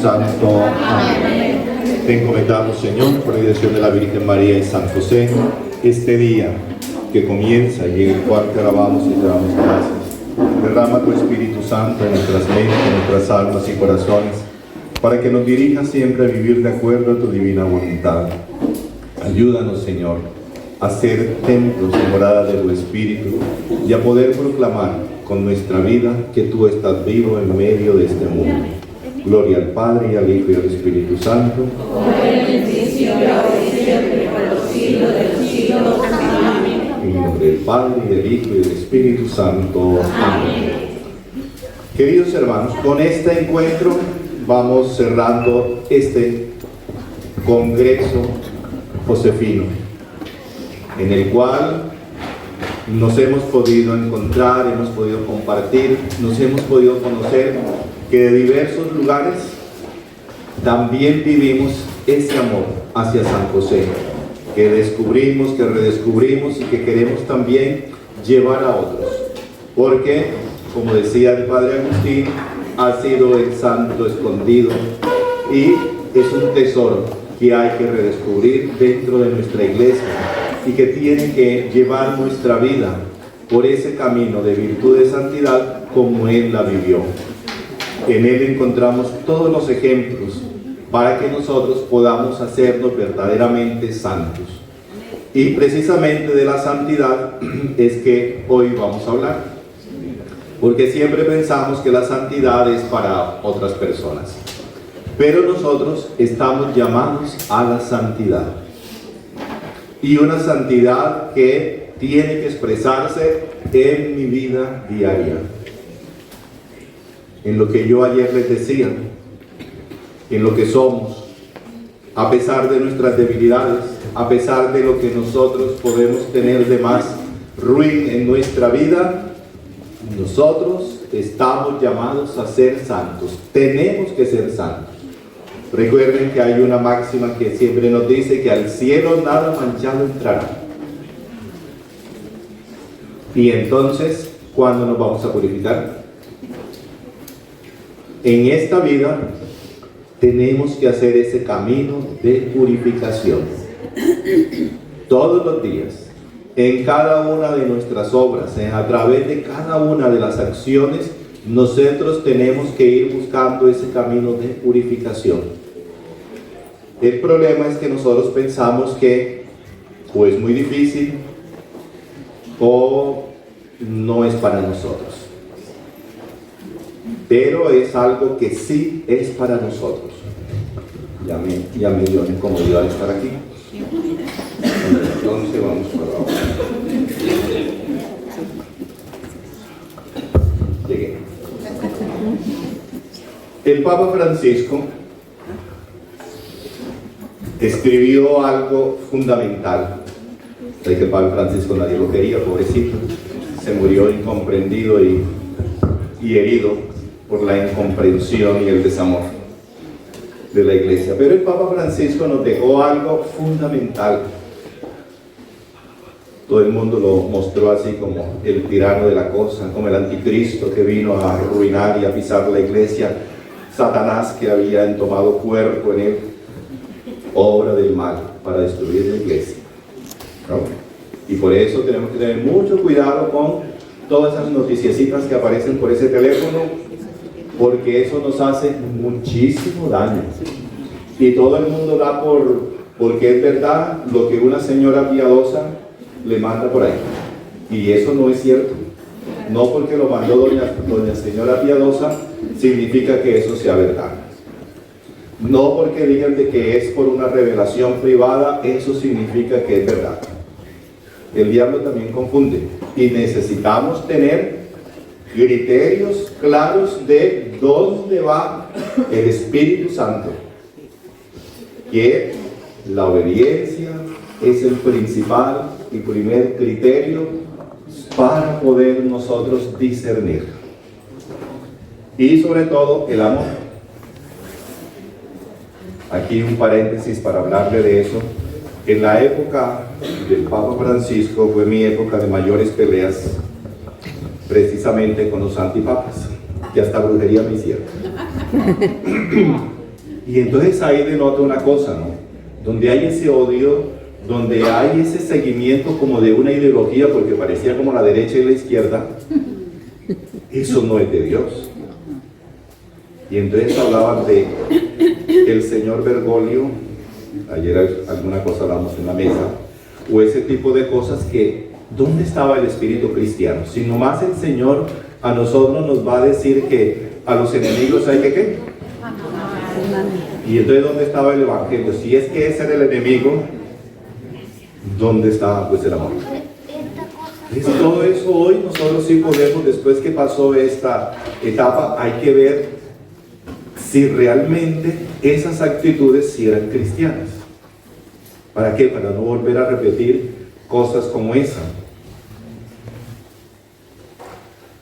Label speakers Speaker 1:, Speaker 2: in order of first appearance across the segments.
Speaker 1: Santo. Amén. Te encomendamos, Señor, por la dirección de la Virgen María y San José, este día que comienza y en el cual te alabamos y te damos gracias. Derrama tu Espíritu Santo en nuestras mentes, en nuestras almas y corazones, para que nos dirija siempre a vivir de acuerdo a tu divina voluntad. Ayúdanos, Señor, a ser templos y morada de tu Espíritu y a poder proclamar con nuestra vida que tú estás vivo en medio de este mundo. Gloria al Padre, y al Hijo, y al Espíritu Santo.
Speaker 2: Como era en el principio, ahora y siempre, por los siglos de los siglos. Amén.
Speaker 1: En nombre del Padre, y del Hijo, y del Espíritu Santo. Amén. Queridos hermanos, con este encuentro vamos cerrando este Congreso Josefino, en el cual nos hemos podido encontrar, hemos podido compartir, nos hemos podido conocer que de diversos lugares también vivimos ese amor hacia San José, que descubrimos, que redescubrimos y que queremos también llevar a otros, porque, como decía el Padre Agustín, ha sido el santo escondido y es un tesoro que hay que redescubrir dentro de nuestra iglesia y que tiene que llevar nuestra vida por ese camino de virtud y santidad como Él la vivió. En Él encontramos todos los ejemplos para que nosotros podamos hacernos verdaderamente santos. Y precisamente de la santidad es que hoy vamos a hablar, porque siempre pensamos que la santidad es para otras personas, pero nosotros estamos llamados a la santidad, y una santidad que tiene que expresarse en mi vida diaria, en lo que yo ayer les decía, en lo que somos, a pesar de nuestras debilidades, a pesar de lo que nosotros podemos tener de más ruin en nuestra vida, nosotros estamos llamados a ser santos, tenemos que ser santos. Recuerden que hay una máxima que siempre nos dice que al cielo nada manchado entrará. Y entonces, ¿cuándo nos vamos a purificar? En esta vida tenemos que hacer ese camino de purificación. Todos los días, en cada una de nuestras obras, a través de cada una de las acciones, nosotros tenemos que ir buscando ese camino de purificación. El problema es que nosotros pensamos que o es muy difícil o no es para nosotros. Pero es algo que sí es para nosotros. Ya me dio la incomodidad de estar aquí. Entonces vamos para abajo. Llegué. El Papa Francisco escribió algo fundamental. Es que el Papa Francisco nadie lo quería, pobrecito. Se murió incomprendido y herido por la incomprensión y el desamor de la iglesia. Pero el Papa Francisco nos dejó algo fundamental. Todo el mundo lo mostró así como el tirano de la cosa, como el anticristo que vino a arruinar y a pisar la iglesia, Satanás que había entomado cuerpo en él, obra del mal para destruir la iglesia, ¿no? Y por eso tenemos que tener mucho cuidado con todas esas noticiecitas que aparecen por ese teléfono, porque eso nos hace muchísimo daño. Y todo el mundo da porque es verdad lo que una señora piadosa le manda por ahí. Y eso no es cierto. No porque lo mandó doña señora piadosa significa que eso sea verdad. No porque digan de que es por una revelación privada, eso significa que es verdad. El diablo también confunde. Y necesitamos tener criterios claros de dónde va el Espíritu Santo. Que la obediencia es el principal y primer criterio para poder nosotros discernir. Y sobre todo el amor. Aquí un paréntesis para hablarle de eso. En la época del Papa Francisco fue mi época de mayores peleas, precisamente con los antipapas, que hasta brujería me hicieron. Y entonces ahí denota una cosa, ¿no? Donde hay ese odio, donde hay ese seguimiento como de una ideología, porque parecía como la derecha y la izquierda, eso no es de Dios. Y entonces hablaban de el señor Bergoglio, ayer alguna cosa hablamos en la mesa, o ese tipo de cosas que, ¿dónde estaba el espíritu cristiano? Si nomás el Señor a nosotros nos va a decir que a los enemigos hay que ¿qué? Y entonces, ¿dónde estaba el evangelio? Si es que ese era el enemigo, ¿dónde estaba pues el amor? Entonces, todo eso hoy nosotros sí podemos, después que pasó esta etapa, hay que ver si realmente esas actitudes sí eran cristianas. ¿Para qué? Para no volver a repetir cosas como esa.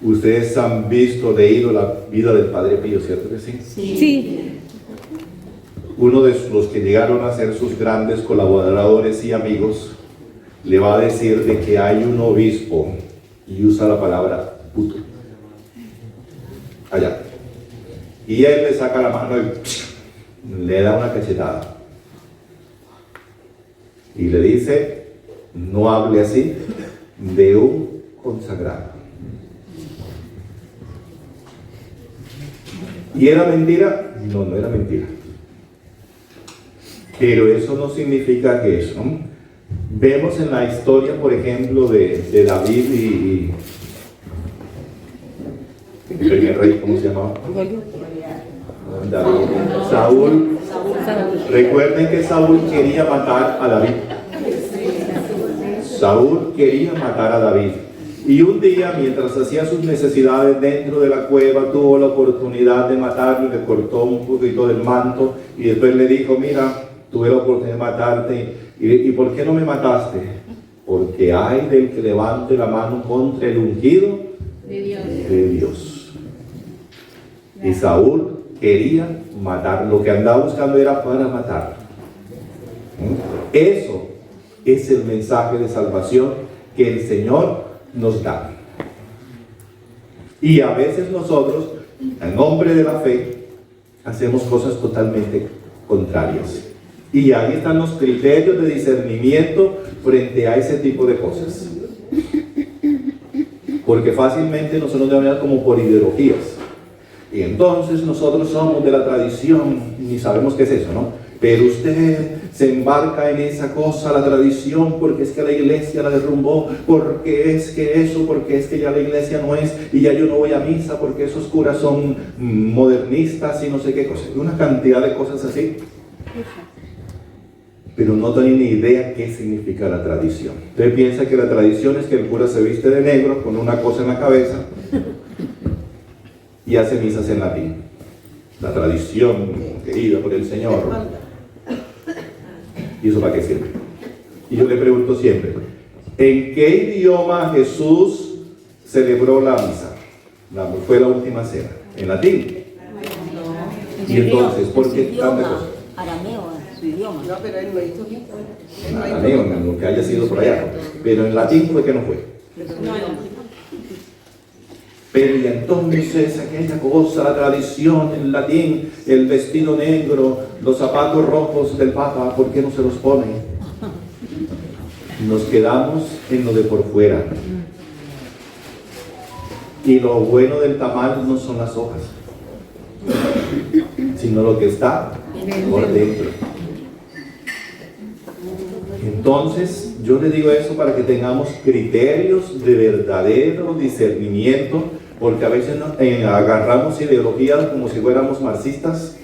Speaker 1: Ustedes han visto, leído la vida del Padre Pío, ¿cierto que sí?
Speaker 2: Sí.
Speaker 1: Uno de los que llegaron a ser sus grandes colaboradores y amigos le va a decir de que hay un obispo, y usa la palabra puto, allá, y él le saca la mano y le da una cachetada y le dice: no hable así de un consagrado. ¿Y era mentira? No, no era mentira. Pero eso no significa que eso. Vemos en la historia, por ejemplo, de David y el primer rey, ¿cómo se llamaba? David. Saúl. Recuerden que Saúl quería matar a David. Saúl quería matar a David. Y un día, mientras hacía sus necesidades dentro de la cueva, tuvo la oportunidad de matarlo, le cortó un poquito del manto y después le dijo: mira, tuve la oportunidad de matarte, ¿y por qué no me mataste? Porque hay del que levante la mano contra el ungido de Dios. Y Saúl quería matar, lo que andaba buscando era para matarlo. Eso es el mensaje de salvación que el Señor nos da. Y a veces nosotros, en nombre de la fe, hacemos cosas totalmente contrarias. Y ahí están los criterios de discernimiento frente a ese tipo de cosas. Porque fácilmente nosotros nos llamamos como por ideologías. Y entonces nosotros somos de la tradición, ni sabemos qué es eso, ¿no? Pero usted se embarca en esa cosa, la tradición, porque es que la iglesia la derrumbó, porque es que eso, porque es que ya la iglesia no es, y ya yo no voy a misa, porque esos curas son modernistas y no sé qué cosa. Una cantidad de cosas así. Pero no tienen ni idea qué significa la tradición. Usted piensa que la tradición es que el cura se viste de negro con una cosa en la cabeza y hace misas en latín. La tradición querida por el Señor. ¿Y eso para qué sirve? Y yo le pregunto siempre: ¿en qué idioma Jesús celebró la misa? Fue la última cena. ¿En latín? Y entonces, ¿por qué tanta cosa?
Speaker 3: Arameo, su idioma.
Speaker 4: No, pero él lo hizo bien.
Speaker 1: Arameo, en lo que haya sido por allá. Pero en latín fue que no fue. Pero y entonces aquella cosa, la tradición en latín, el vestido negro, los zapatos rojos del Papa, ¿por qué no se los pone? Nos quedamos en lo de por fuera. Y lo bueno del tamal no son las hojas, sino lo que está por dentro. Entonces, yo le digo eso para que tengamos criterios de verdadero discernimiento, porque a veces agarramos ideologías como si fuéramos marxistas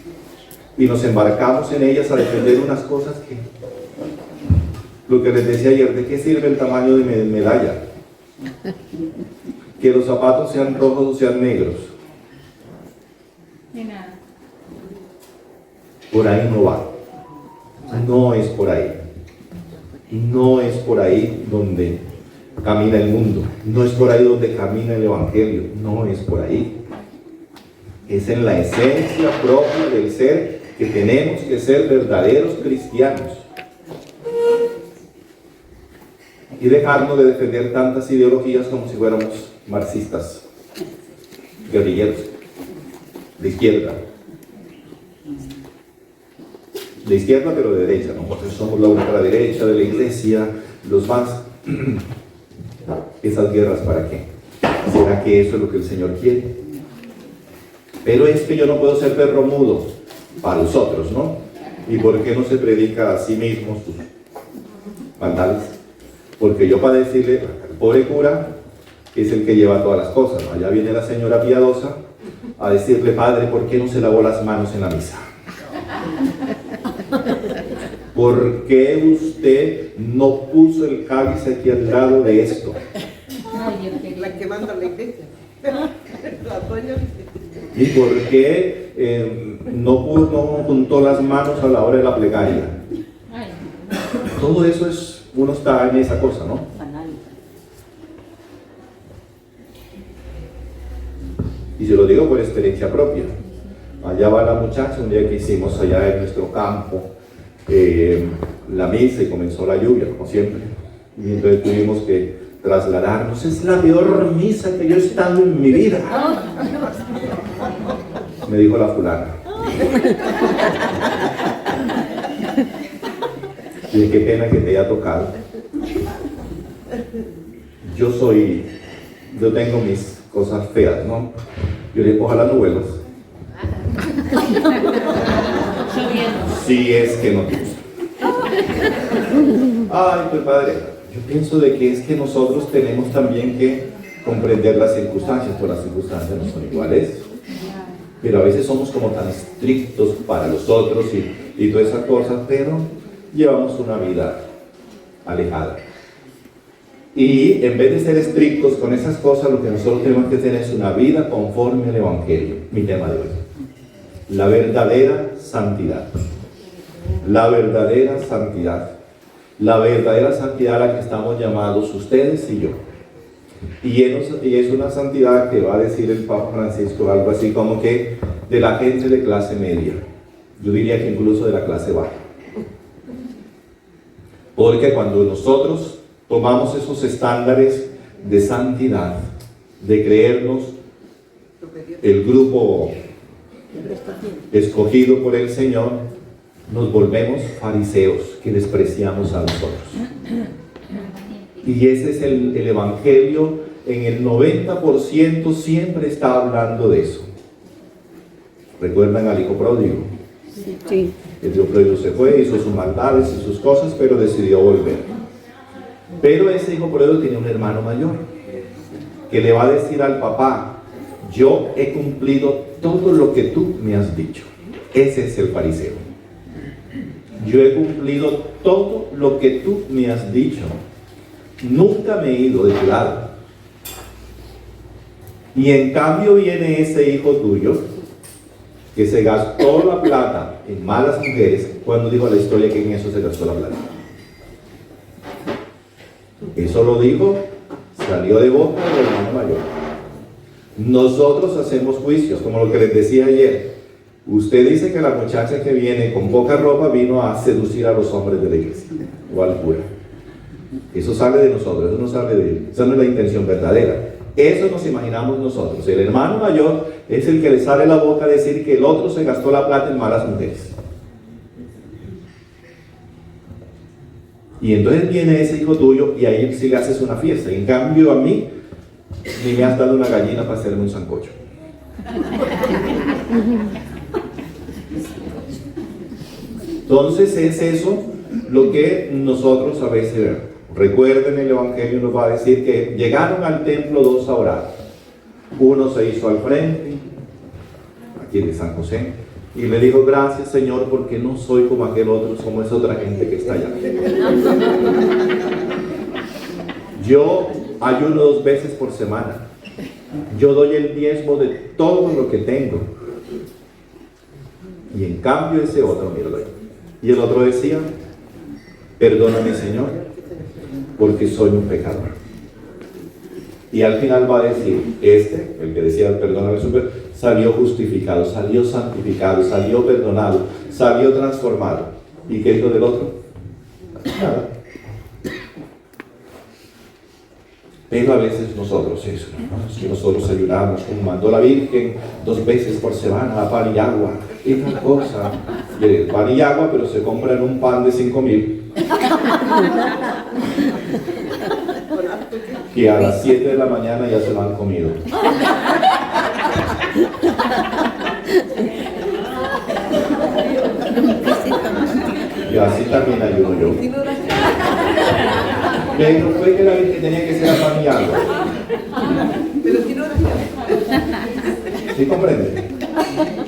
Speaker 1: y nos embarcamos en ellas a defender unas cosas que, lo que les decía ayer, ¿de qué sirve el tamaño de medalla? Que los zapatos sean rojos o sean negros.
Speaker 2: De nada.
Speaker 1: Por ahí no va. No es por ahí. No es por ahí donde camina el mundo. No es por ahí donde camina el Evangelio. No es por ahí. Es en la esencia propia del ser que tenemos que ser verdaderos cristianos. Y dejarnos de defender tantas ideologías como si fuéramos marxistas, guerrilleros, de izquierda. de izquierda pero de derecha, ¿no? Porque somos la ultraderecha de la iglesia, los más... ¿Esas guerras para qué? ¿Será que eso es lo que el Señor quiere? Pero es que yo no puedo ser perro mudo para los otros, ¿no? ¿Y por qué no se predica a sí mismo sus maldades? Porque yo para decirle al pobre cura, que es el que lleva todas las cosas, ¿no? Allá viene la señora piadosa a decirle, padre, ¿por qué no se lavó las manos en la misa? ¿Por qué usted no puso el cáliz aquí al lado de esto?
Speaker 4: La que manda la iglesia. La doña.
Speaker 1: ¿Y por qué no juntó las manos a la hora de la plegaria? Todo eso es, uno está en esa cosa, ¿no? Y se lo digo por experiencia propia. Allá va la muchacha, un día que hicimos allá en nuestro campo la misa y comenzó la lluvia, como siempre. Y entonces tuvimos que trasladarnos. Es la peor misa que yo he estado en mi vida, me dijo la fulana. Y dije, qué pena que te haya tocado. Yo tengo mis cosas feas, ¿no? Yo le digo, ojalá no vuelvas. Si es que no te gusta. Ay, pues padre, yo pienso de que es que nosotros tenemos también que comprender las circunstancias, pues las circunstancias no son iguales, pero a veces somos como tan estrictos para los otros y todas esas cosas, pero llevamos una vida alejada. Y en vez de ser estrictos con esas cosas, lo que nosotros tenemos que tener es una vida conforme al Evangelio, mi tema de hoy. La verdadera santidad. La verdadera santidad. La verdadera santidad a la que estamos llamados ustedes y yo. Y es una santidad que va a decir el Papa Francisco, algo así como que de la gente de clase media. Yo diría que incluso de la clase baja. Porque cuando nosotros tomamos esos estándares de santidad, de creernos el grupo escogido por el Señor, nos volvemos fariseos que despreciamos a nosotros. Y ese es el Evangelio, en el 90% siempre está hablando de eso. ¿Recuerdan al hijo pródigo?
Speaker 2: Sí.
Speaker 1: El hijo pródigo se fue, hizo sus maldades y sus cosas, pero decidió volver. Pero ese hijo pródigo tiene un hermano mayor que le va a decir al papá, yo he cumplido todo lo que tú me has dicho. Ese es el fariseo. Yo he cumplido todo lo que tú me has dicho. Nunca me he ido de tu lado. Y en cambio viene ese hijo tuyo que se gastó la plata en malas mujeres. Cuando dijo la historia que en eso se gastó la plata? Eso lo dijo, salió de boca del hermano mayor. Nosotros hacemos juicios, como lo que les decía ayer. Usted dice que la muchacha que viene con poca ropa vino a seducir a los hombres de la iglesia o al cura. Eso sale de nosotros, eso no sale de él. Esa no es la intención verdadera. Eso nos imaginamos nosotros. El hermano mayor es el que le sale la boca a decir que el otro se gastó la plata en malas mujeres. Y entonces viene ese hijo tuyo y ahí sí le haces una fiesta. En cambio a mí, ni me has dado una gallina para hacerme un sancocho. Entonces es eso lo que nosotros a veces vemos. Recuerden, el Evangelio nos va a decir que llegaron al templo dos a orar. Uno se hizo al frente, aquí de San José, y le dijo, gracias Señor, porque no soy como aquel otro, como esa otra gente que está allá. Yo ayuno 2 veces por semana. Yo doy el diezmo de todo lo que tengo. Y en cambio ese otro, míralo ahí. Y el otro decía, perdóname Señor, porque soy un pecador. Y al final va a decir, el que decía perdóname, salió justificado, salió santificado, salió perdonado, salió transformado. ¿Y qué dijo del otro? Nada. Pero a veces nosotros, eso, hermanos, que nosotros ayunamos, como mandó la Virgen 2 veces por semana, a pan y agua, y tal cosa. Pan y agua, pero se compran un pan de 5.000. Que a las 7 de la mañana ya se lo han comido. Y así también ayuno yo. Pero fue que la Virgen tenía que ser a pan y agua.
Speaker 4: Pero si no oración.
Speaker 1: ¿Sí comprende?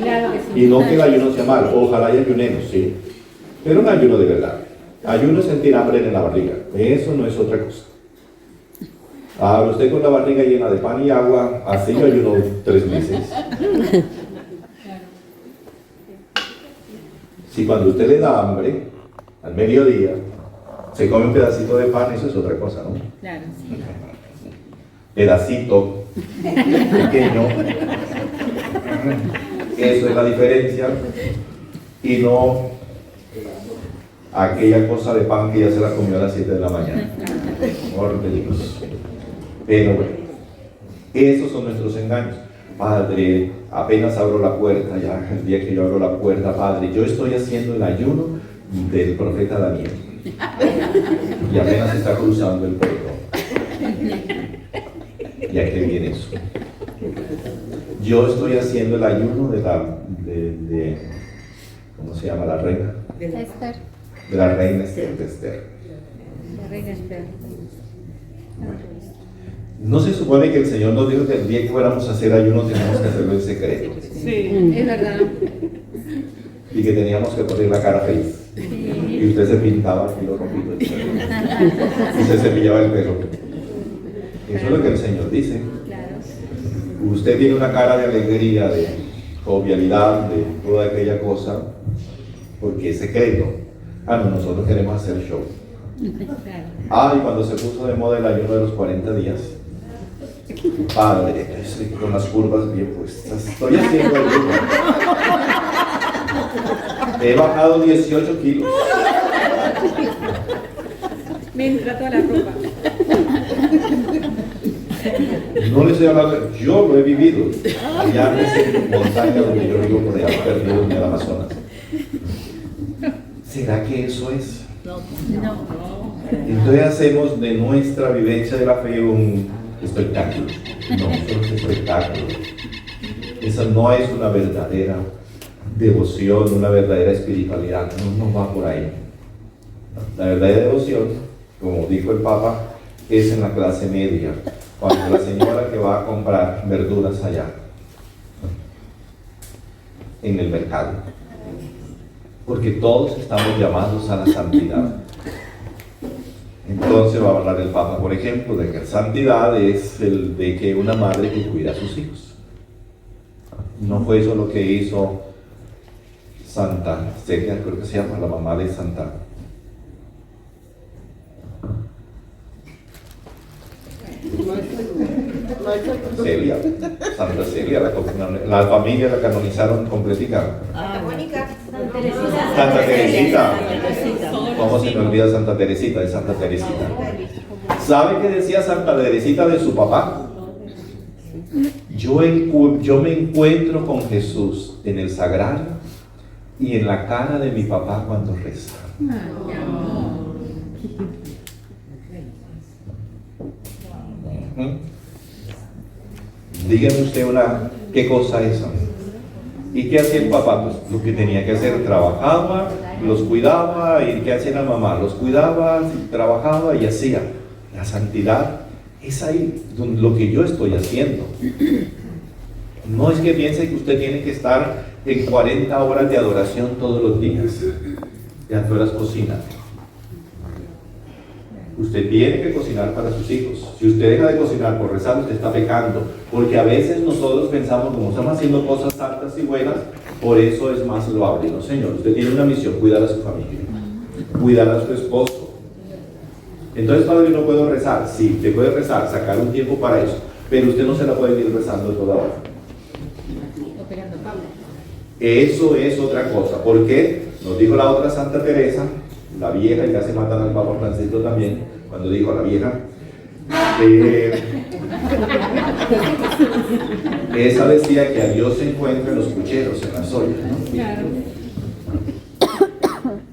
Speaker 2: Claro que sí.
Speaker 1: Y no que el ayuno sea malo, ojalá y ayunemos, sí. Pero un ayuno de verdad. Ayuno es sentir hambre en la barriga. Eso no es otra cosa. Ahora usted con la barriga llena de pan y agua, así yo ayuno 3 meses. Si cuando usted le da hambre, al mediodía, se come un pedacito de pan, eso es otra cosa, ¿no?
Speaker 2: Claro, sí.
Speaker 1: Pedacito pequeño, eso es la diferencia, y no aquella cosa de pan que ya se la comió a las 7 de la mañana. Amor de Dios. Pero bueno, esos son nuestros engaños. Padre, apenas abro la puerta, ya el día que yo abro la puerta, Padre, yo estoy haciendo el ayuno del profeta Daniel. Y apenas está cruzando el pueblo. ¿Y a qué viene eso? Yo estoy haciendo el ayuno de ¿cómo se llama la reina?
Speaker 2: Esther.
Speaker 1: De la reina Esther de Esther.
Speaker 2: La reina Esther.
Speaker 1: ¿No se supone que el Señor nos dijo que el día que fuéramos a hacer ayuno teníamos que hacerlo en secreto?
Speaker 4: Sí.
Speaker 2: Es verdad.
Speaker 1: Y que teníamos que poner la cara feliz. Y usted se pintaba aquí los rojitos y se cepillaba el pelo. Eso es lo que el Señor dice.
Speaker 2: Claro.
Speaker 1: Usted tiene una cara de alegría, de jovialidad, de toda aquella cosa, porque es secreto. Ah, no, nosotros queremos hacer show.
Speaker 2: Claro.
Speaker 1: Ah, y cuando se puso de moda el ayuno de los 40 días, Padre, estoy con las curvas bien puestas, estoy haciendo ayuno. He bajado 18 kilos.
Speaker 2: Me entra toda la ropa.
Speaker 1: No le estoy hablando, yo lo he vivido. Allá en esa montaña donde yo vivo por allá perdido en el Amazonas. ¿Será que eso es?
Speaker 3: No.
Speaker 1: Entonces hacemos de nuestra vivencia de la fe un espectáculo. No, eso no es espectáculo. Esa no es una verdadera devoción, una verdadera espiritualidad. No va por ahí. La verdadera devoción, como dijo el Papa, es en la clase media. Cuando la señora que va a comprar verduras allá, en el mercado. Porque todos estamos llamados a la santidad. Entonces va a hablar el Papa, por ejemplo, de que santidad es el de que una madre que cuida a sus hijos. No fue eso lo que hizo Santa Celia, creo que se llama, la mamá de Santa. Celia, Santa Celia, la familia la canonizaron completica. Santa Teresita. ¿Cómo se me olvida Santa Teresita? De Santa Teresita. ¿Sabe qué decía Santa Teresita de su papá? Yo me encuentro con Jesús en el sagrario y en la cara de mi papá cuando reza. Dígame usted ¿qué cosa es esa? ¿Y qué hacía el papá? Pues lo que tenía que hacer, trabajaba, los cuidaba. ¿Y qué hacía la mamá? Los cuidaba, trabajaba y hacía. La santidad es ahí, lo que yo estoy haciendo. No es que piense que usted tiene que estar en 40 horas de adoración todos los días. ¿A qué horas cocina? Usted tiene que cocinar para sus hijos. Si usted deja de cocinar por rezar, usted está pecando. Porque a veces nosotros pensamos, como estamos haciendo cosas santas y buenas, por eso es más loable. No, señor, usted tiene una misión, cuidar a su familia, cuidar a su esposo. Entonces, padre, no puedo rezar. Sí, usted puede rezar, sacar un tiempo para eso, pero usted no se la puede ir rezando toda hora. Eso es otra cosa. ¿Por qué? Nos dijo la otra Santa Teresa, la vieja, y casi matan al Papa Francisco también, cuando dijo a la vieja, Esa decía que a Dios se encuentra en los pucheros, en las ollas, ¿no?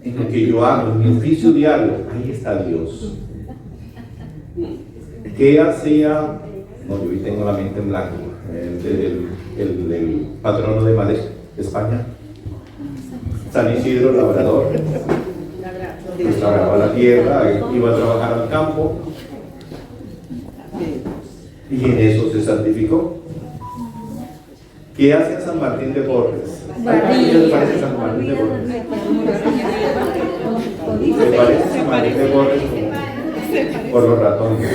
Speaker 1: En lo que yo hago, en mi oficio diario, ahí está Dios. ¿Qué hacía? No, yo hoy tengo la mente en blanco. El patrono de Madrid, España, San Isidro Labrador, pues labraba la tierra, iba a trabajar al campo y en eso se santificó. ¿Qué hace San Martín de Porres? ¿Qué les parece San Martín de Porres? ¿Se parece San Martín de Porres por los ratones?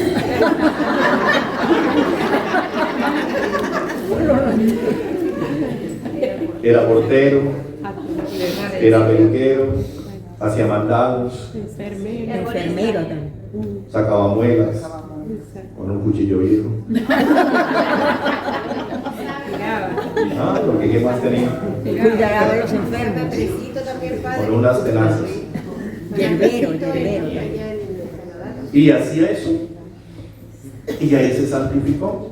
Speaker 1: Era portero, era peluquero, hacía mandados,
Speaker 3: Enfermero también.
Speaker 1: sacaba muelas con un cuchillo viejo. Porque ¿qué más tenía?
Speaker 3: Cuidaba de los enfermos.
Speaker 1: Con unas tenazas.
Speaker 3: Yerbero también.
Speaker 1: Y hacía eso. Y ahí se santificó.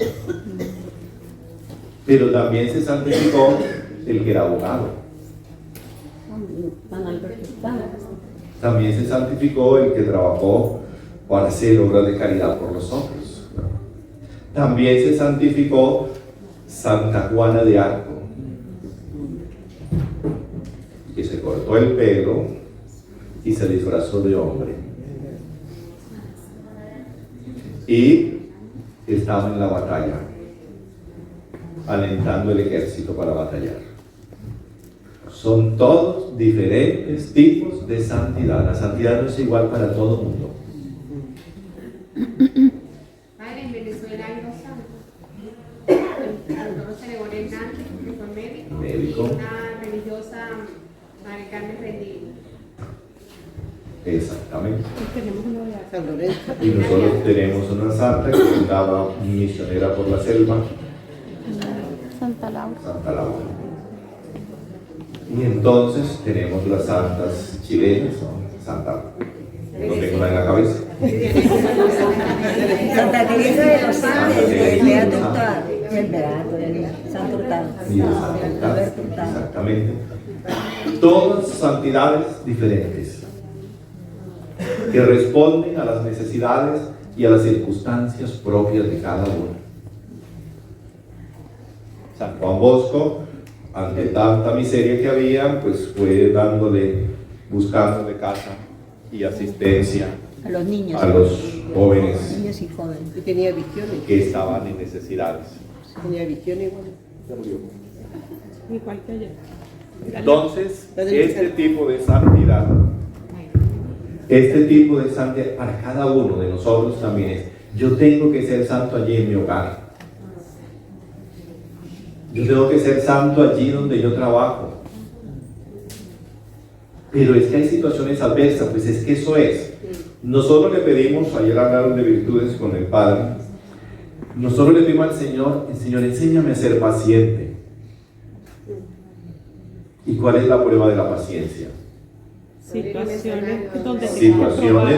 Speaker 1: Pero también se santificó el que era abogado. También se santificó el que trabajó para hacer obras de caridad por los otros. También se santificó Santa Juana de Arco, que se cortó el pelo y se disfrazó de hombre. Y estaba en la batalla, alentando el ejército para batallar. Son todos diferentes tipos de santidad. La santidad no es igual para todo el mundo.
Speaker 5: Padre, en Venezuela hay dos santos. El doctor Ceregón Hernández, que fue médico, y una religiosa, María Carmen Rendín.
Speaker 1: Exactamente.
Speaker 4: San Lorenzo.
Speaker 1: Y nosotros tenemos una santa que estaba misionera por la selva,
Speaker 6: Santa Laura.
Speaker 1: Santa Laura. Y entonces tenemos las santas chilenas, ¿no? Santa, no tengo nada en la cabeza.
Speaker 3: Santa Teresa de los Andes, del Beato Hurtado. El Beato, el Santo Hurtado.
Speaker 1: Y el Santo Hurtado,
Speaker 3: Alberto Hurtado.
Speaker 1: exactamente. Todas santidades diferentes que responden a las necesidades y a las circunstancias propias de cada uno. San Juan Bosco, ante tanta miseria que había, pues fue buscándole casa y asistencia
Speaker 3: A los niños.
Speaker 1: a los jóvenes
Speaker 3: Niños y jóvenes.
Speaker 4: Y tenía visiones.
Speaker 1: que estaban en necesidades.
Speaker 4: Tenía visiones igual.
Speaker 2: Igual que ayer.
Speaker 1: Entonces, este tipo de santidad para cada uno de nosotros también es: yo tengo que ser santo allí en mi hogar. Yo tengo que ser santo allí donde yo trabajo. Pero es que hay situaciones adversas, pues es que eso es. Nosotros le pedimos, ayer hablaron de virtudes con el Padre, nosotros le pedimos al Señor, enséñame a ser paciente. ¿Y cuál es la prueba de la paciencia? Situaciones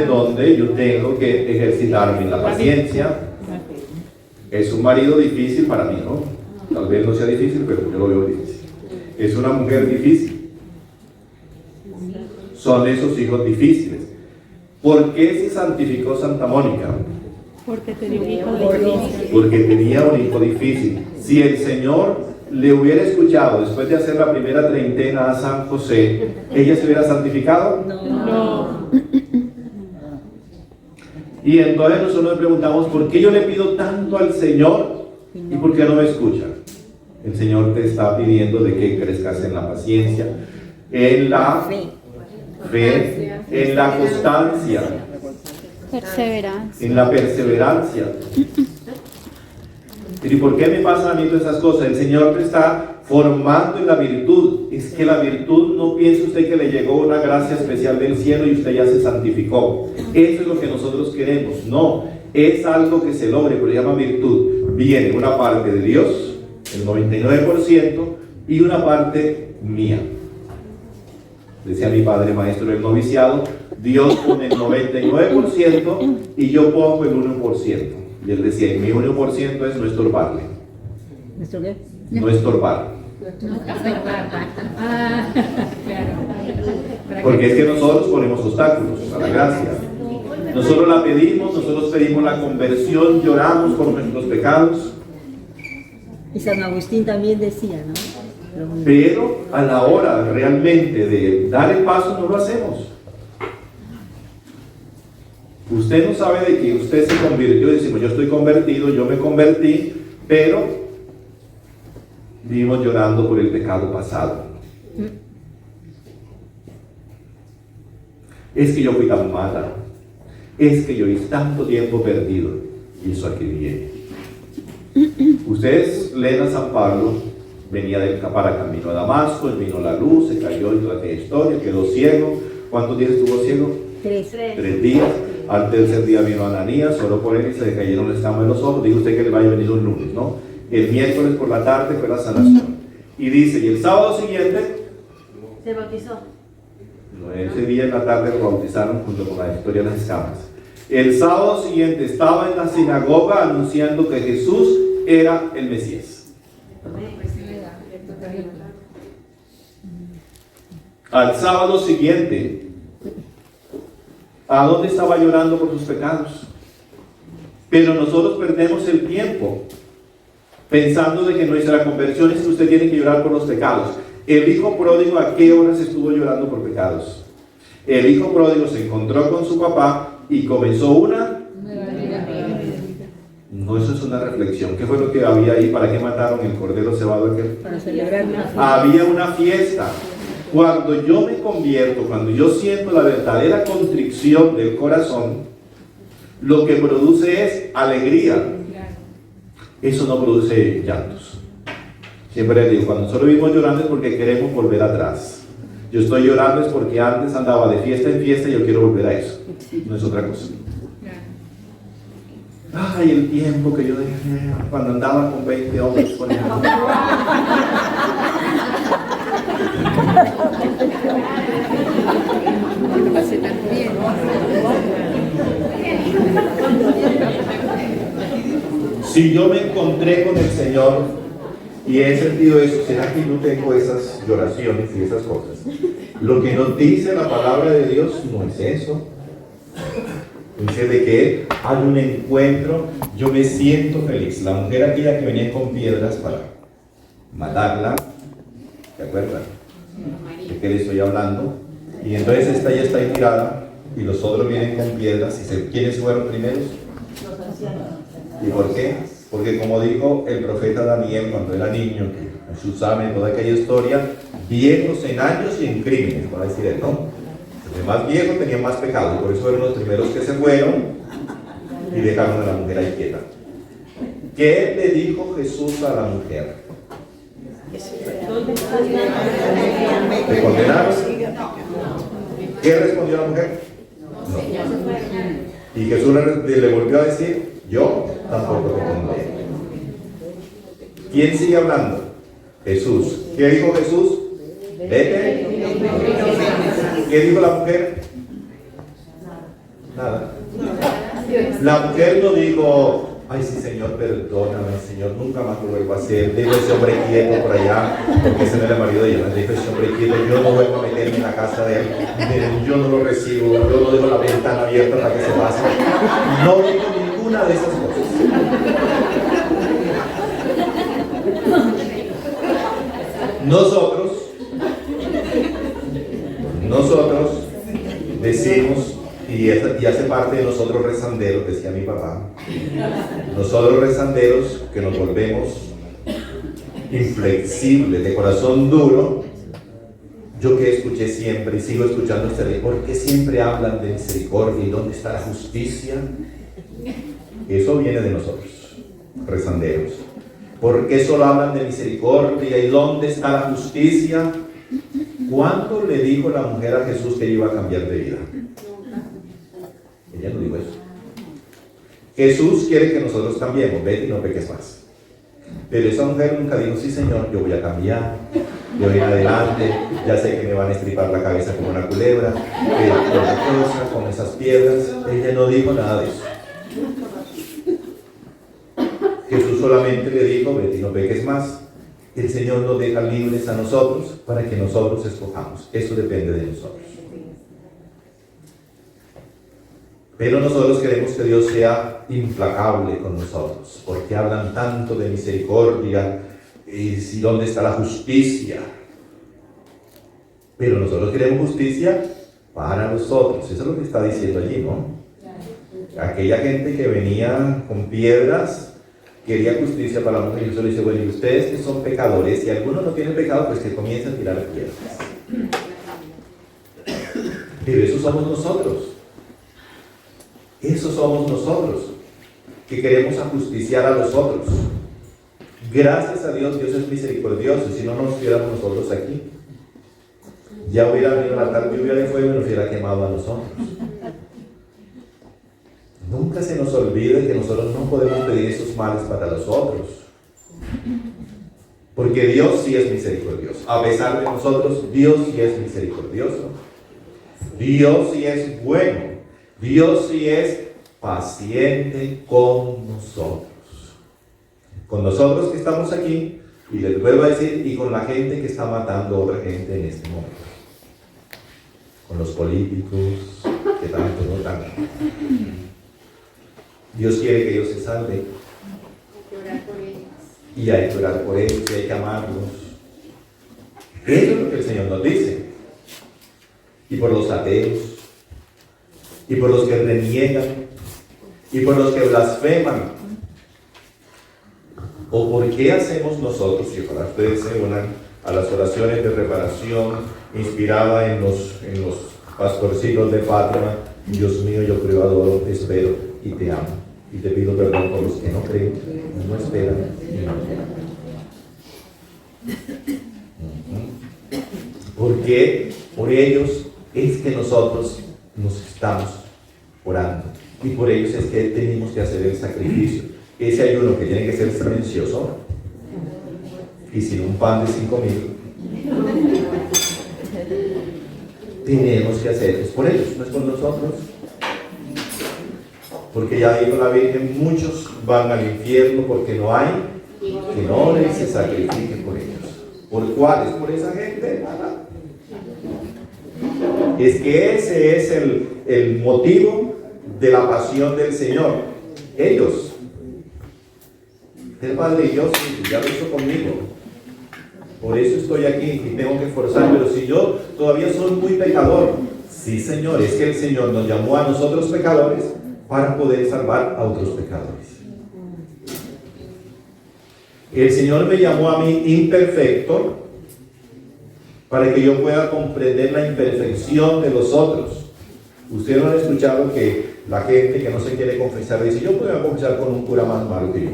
Speaker 1: donde yo tengo que ejercitarme en la paciencia. Es un marido difícil para mí, ¿no? Tal vez no sea difícil, pero yo lo veo difícil. Es una mujer difícil. Son esos hijos difíciles. ¿Por qué se santificó Santa Mónica?
Speaker 2: Porque tenía un hijo difícil.
Speaker 1: Porque tenía un hijo difícil. Si el Señor le hubiera escuchado después de hacer la primera treintena a San José, ¿ella se hubiera santificado?
Speaker 2: No.
Speaker 1: Y entonces nosotros nos preguntamos: ¿por qué yo le pido tanto al Señor y por qué no me escucha? El Señor te está pidiendo de que crezcas en la paciencia, en la fe, en la constancia,
Speaker 6: Perseverancia.
Speaker 1: en la perseverancia. ¿Y por qué me pasan a mí todas esas cosas? El Señor te está formando en la virtud. Es que la virtud, no piense usted que le llegó una gracia especial del cielo y usted ya se santificó. Eso es lo que nosotros queremos. No, es algo que se logre, pero se llama virtud. Viene una parte de Dios, el 99%, y una parte mía. Decía mi padre maestro del noviciado: Dios pone el 99% y yo pongo el 1%. Y él decía, mi único por ciento es no estorbarle.
Speaker 3: ¿Nuestro qué?
Speaker 1: No estorbar. Porque es que nosotros ponemos obstáculos a la gracia. Nosotros la pedimos, nosotros pedimos la conversión, lloramos por nuestros pecados.
Speaker 3: Y San Agustín también decía, ¿no?
Speaker 1: Pero a la hora realmente de dar el paso no lo hacemos. Usted no sabe de que usted se convirtió, decimos yo estoy convertido, yo me convertí, pero vivimos llorando por el pecado pasado. Es que yo fui tan mala, es que yo hice tanto tiempo perdido, y eso aquí viene. Ustedes leen a San Pablo, venía para camino a Damasco, él vino la luz, se cayó y toda aquella historia, quedó ciego. ¿Cuántos días estuvo ciego? 3 días. Al tercer día vino Ananías, oró por él y se le cayeron las escamas de los ojos. Dijo usted que le vaya a venir un lunes, ¿no? El miércoles por la tarde fue la sanación. Y dice, y el sábado siguiente
Speaker 2: Se bautizó.
Speaker 1: no, ese día en la tarde lo bautizaron junto con la historia de las escamas. El sábado siguiente estaba en la sinagoga anunciando que Jesús era el Mesías. Al sábado siguiente, ¿a dónde estaba llorando por sus pecados? Pero nosotros perdemos el tiempo pensando de que nuestra conversión es que usted tiene que llorar por los pecados. El hijo pródigo, ¿a qué horas estuvo llorando por pecados? El hijo pródigo se encontró con su papá y comenzó una... No, eso es una reflexión. ¿Qué fue lo que había ahí? ¿Para qué mataron el cordero cebado aquel?
Speaker 3: Para celebrar una fiesta.
Speaker 1: Había una fiesta. Cuando yo me convierto, cuando yo siento la verdadera contrición del corazón, lo que produce es alegría. Eso no produce llantos. Siempre les digo, cuando nosotros vivimos llorando es porque queremos volver atrás. Yo estoy llorando es porque antes andaba de fiesta en fiesta y yo quiero volver a eso. No es otra cosa. Ay, el tiempo que yo dejé cuando andaba con 20 hombres con ejemplo.
Speaker 4: Lo pasé tan bien.
Speaker 1: Si yo me encontré con el Señor y he sentido eso, ¿será que no tengo esas lloraciones y esas cosas? Lo que nos dice la palabra de Dios no es eso. Dice de que hay un encuentro, yo me siento feliz. La mujer aquella que venía con piedras para matarla, ¿se acuerdan? ¿De qué le estoy hablando? Y entonces esta ya está ahí tirada y los otros vienen con piedras. ¿Quiénes fueron primeros?
Speaker 2: Los ancianos.
Speaker 1: ¿Y por qué? Porque como dijo el profeta Daniel cuando era niño, que Jesús sabe toda aquella historia, viejos en años y en crímenes, va a decir él, ¿no? El más viejo tenía más pecado, y por eso fueron los primeros que se fueron y dejaron a la mujer ahí quieta. ¿Qué le dijo Jesús a la mujer? ¿Te condenaron? ¿Qué respondió la mujer? No. Y Jesús le volvió a decir, yo tampoco te condeno. ¿Quién sigue hablando? Jesús. ¿Qué dijo Jesús? Vete. ¿Qué dijo la mujer? Nada. La mujer no dijo, ay sí Señor, perdóname Señor, nunca más lo vuelvo a hacer, dejo ese hombre quieto por allá, porque ese no era el marido de ella, dejo ese hombre quieto, yo no vuelvo a meterme en la casa de él, yo no lo recibo, yo no dejo la ventana abierta para que se pase. No digo ninguna de esas cosas. Nosotros decimos, y hace parte de nosotros rezanderos, decía mi papá, nosotros rezanderos que nos volvemos inflexibles, de corazón duro. Yo que escuché siempre y sigo escuchando ¿por qué siempre hablan de misericordia y dónde está la justicia? Eso viene de nosotros, rezanderos. ¿Por qué solo hablan de misericordia y dónde está la justicia? ¿Cuánto le dijo la mujer a Jesús que iba a cambiar de vida? Ella no dijo eso. Jesús quiere que nosotros cambiemos, vete y no peques más. Pero esa mujer nunca dijo, sí Señor, yo voy a cambiar, de hoy en adelante, ya sé que me van a estripar la cabeza como una culebra, con la cosa, con esas piedras. Ella no dijo nada de eso. Jesús solamente le dijo, vete y no peques más. El Señor nos deja libres a nosotros para que nosotros escojamos. Eso depende de nosotros. Pero nosotros queremos que Dios sea implacable con nosotros, porque hablan tanto de misericordia, y si dónde está la justicia. Pero nosotros queremos justicia para nosotros. Eso es lo que está diciendo allí, ¿no? Aquella gente que venía con piedras quería justicia para la mujer. Y Jesús le dice, bueno, y ustedes que son pecadores, si alguno no tiene pecado, pues que comiencen a tirar piedras. Pero eso somos nosotros. Eso somos nosotros, que queremos ajusticiar a los otros. Gracias a Dios, Dios es misericordioso, si no nos estuviéramos nosotros aquí. Ya hubiera venido la tal lluvia de fuego y nos hubiera quemado a nosotros. Nunca se nos olvide que nosotros no podemos pedir esos males para los otros. Porque Dios sí es misericordioso. A pesar de nosotros, Dios sí es misericordioso. Dios sí es bueno. Dios sí es paciente con nosotros. Con nosotros que estamos aquí, y les vuelvo a decir, y con la gente que está matando a otra gente en este momento. Con los políticos, que tanto no tanto. Dios quiere que ellos se salven.
Speaker 5: Hay que orar por ellos.
Speaker 1: Y hay que orar por ellos, y hay que amarlos. Eso es lo que el Señor nos dice. Y por los ateos, y por los que reniegan, y por los que blasfeman. ¿O por qué hacemos nosotros, y ojalá ustedes se unan a las oraciones de reparación inspirada en los pastorcitos de Fátima? Dios mío, yo creo, adoro, te espero y te amo. Y te pido perdón por los que no creen, no esperan y no temen. Porque por ellos es que nosotros nos estamos orando. Y por ellos es que tenemos que hacer el sacrificio. Ese ayuno que tiene que ser silencioso y sin un pan de 5,000, tenemos que hacer. Es por ellos, no es por nosotros. Porque ya dijo la Virgen, muchos van al infierno porque no hay que no les se sacrifiquen por ellos. ¿Por cuáles? Por esa gente, nada. Es que ese es el motivo de la pasión del Señor. Ellos. El Padre y yo, sí, ya lo hizo conmigo. Por eso estoy aquí y tengo que esforzarme. Pero si yo todavía soy muy pecador, sí, Señor, es que el Señor nos llamó a nosotros pecadores para poder salvar a otros pecadores. El Señor me llamó a mí imperfecto para que yo pueda comprender la imperfección de los otros. Ustedes no han escuchado que la gente que no se quiere confesar dice, yo puedo confesar con un cura más malo que yo.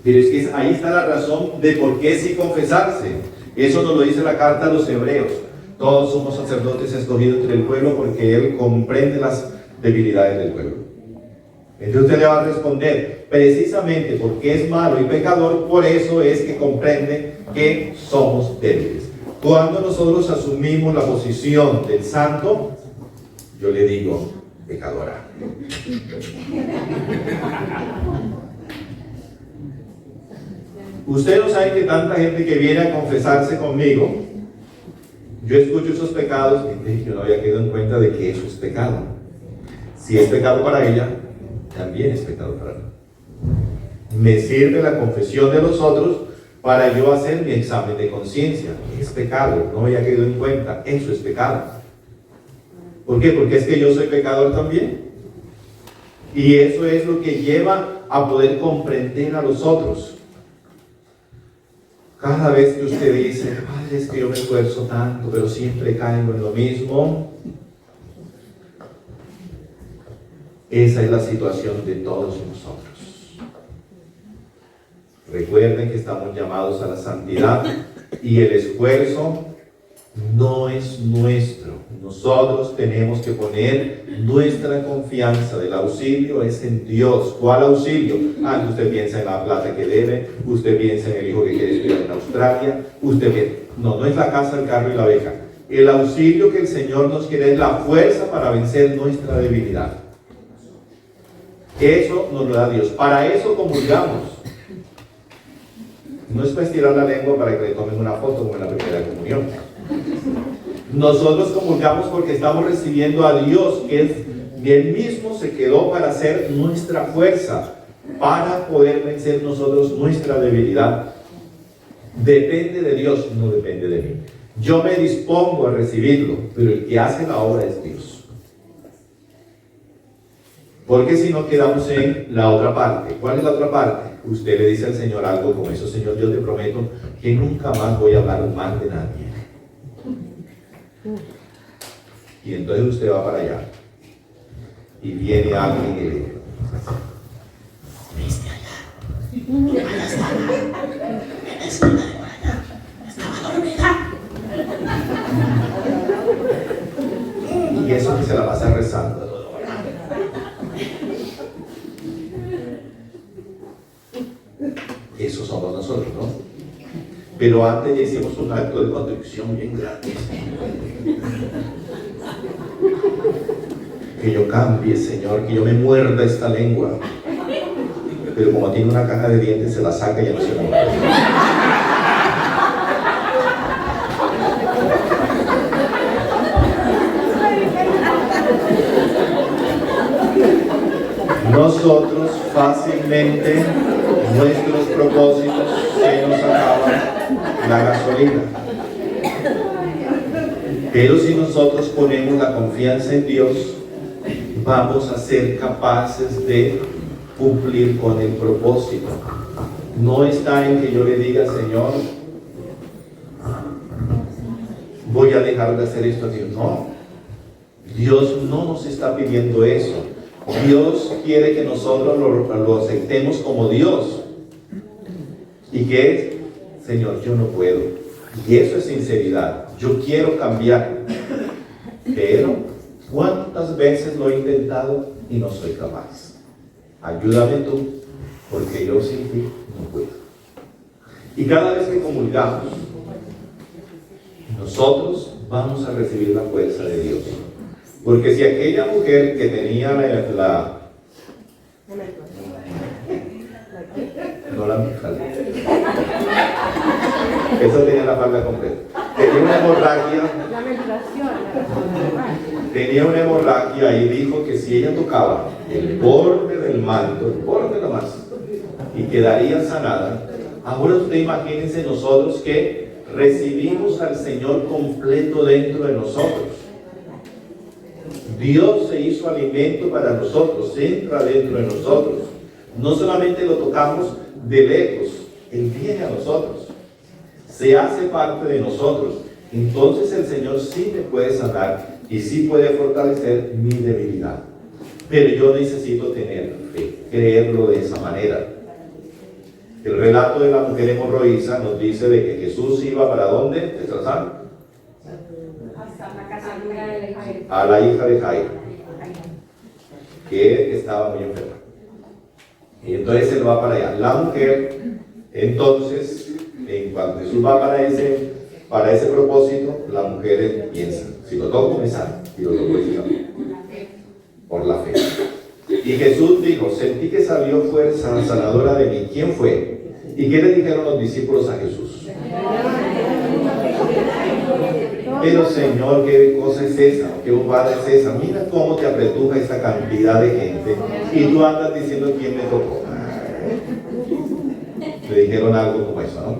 Speaker 1: Pero es que ahí está la razón de por qué sí confesarse. Eso nos lo dice la carta a los Hebreos. Todos somos sacerdotes escogidos entre el pueblo porque Él comprende las debilidades del pueblo. Entonces usted le va a responder, precisamente porque es malo y pecador, por eso es que comprende que somos débiles. Cuando nosotros asumimos la posición del santo, yo le digo, pecadora. Usted no sabe que tanta gente que viene a confesarse conmigo, yo escucho esos pecados y yo no había quedado en cuenta de que eso es pecado. Si es pecado para ella, también es pecado para mí. Me sirve la confesión de los otros para yo hacer mi examen de conciencia. Es pecado, no había quedado en cuenta, eso es pecado. ¿Por qué? Porque es que yo soy pecador también. Y eso es lo que lleva a poder comprender a los otros. Cada vez que usted dice, Padre, es que yo me esfuerzo tanto, pero siempre caigo en lo mismo. Esa es la situación de todos nosotros. Recuerden que estamos llamados a la santidad y el esfuerzo no es nuestro. Nosotros tenemos que poner nuestra confianza. Del auxilio es en Dios. ¿Cuál auxilio? Usted piensa en la plata que debe, usted piensa en el hijo que quiere estudiar en Australia, usted piensa, no es la casa, el carro y la beca. El auxilio que el Señor nos quiere es la fuerza para vencer nuestra debilidad. Eso nos lo da Dios. Para eso comulgamos. No es para estirar la lengua para que le tomen una foto como en la primera comunión. Nosotros comulgamos porque estamos recibiendo a Dios, que Él mismo se quedó para ser nuestra fuerza, para poder vencer nosotros nuestra debilidad. Depende de Dios, no depende de mí. Yo me dispongo a recibirlo, pero el que hace la obra es Dios. Porque si no quedamos en la otra parte. ¿Cuál es la otra parte? Usted le dice al Señor algo como eso: Señor, yo te prometo que nunca más voy a hablar mal de nadie. Y entonces usted va para allá y viene alguien y le dice: ¿viste allá? Allá estaba, en la esquina de por allá, estaba dormida. Y eso que se la pasa rezando. Eso somos nosotros, ¿no? Pero antes ya hicimos un acto de contrición bien grande. Que yo cambie, Señor, que yo me muerda esta lengua. Pero como tiene una caja de dientes, se la saca y ya no se muerde. Nosotros fácilmente, nuestros propósitos, se nos acaba la gasolina. Pero si nosotros ponemos la confianza en Dios, vamos a ser capaces de cumplir con el propósito. No está en que yo le diga: Señor, voy a dejar de hacer esto a Dios. No, Dios no nos está pidiendo eso. Dios quiere que nosotros lo aceptemos como Dios. ¿Y qué es? Señor, yo no puedo. Y eso es sinceridad. Yo quiero cambiar. Pero ¿cuántas veces lo he intentado y no soy capaz? Ayúdame tú, porque yo sin ti no puedo. Y cada vez que comulgamos, nosotros vamos a recibir la fuerza de Dios. Porque si aquella mujer que tenía no la eso tenía la falda completa, tenía una hemorragia y dijo que si ella tocaba el borde del manto, el borde nomás, y quedaría sanada. Ahora usted imagínense nosotros que recibimos al Señor completo dentro de nosotros. Dios se hizo alimento para nosotros, entra dentro de nosotros. No solamente lo tocamos de lejos, Él viene a nosotros, se hace parte de nosotros. Entonces el Señor sí me puede sanar y sí puede fortalecer mi debilidad. Pero yo necesito tener fe, creerlo de esa manera. El relato de la mujer hemorroísa nos dice de que Jesús iba ¿para dónde? ¿Destrozar? A la hija de Jairo, que estaba muy enferma. Y entonces él va para allá. La mujer, entonces, en cuanto Jesús va para ese propósito, la mujer piensa: si lo toco me sana, y lo toco me sana. Por la fe. Y Jesús dijo: sentí que salió fuerza sanadora de mí. ¿Quién fue? ¿Y qué le dijeron los discípulos a Jesús? Pero Señor, ¿qué cosa es esa? ¿Qué bobada es esa? Mira cómo te apretuja esta cantidad de gente y tú andas diciendo quién me tocó. Le dijeron algo como eso, ¿no?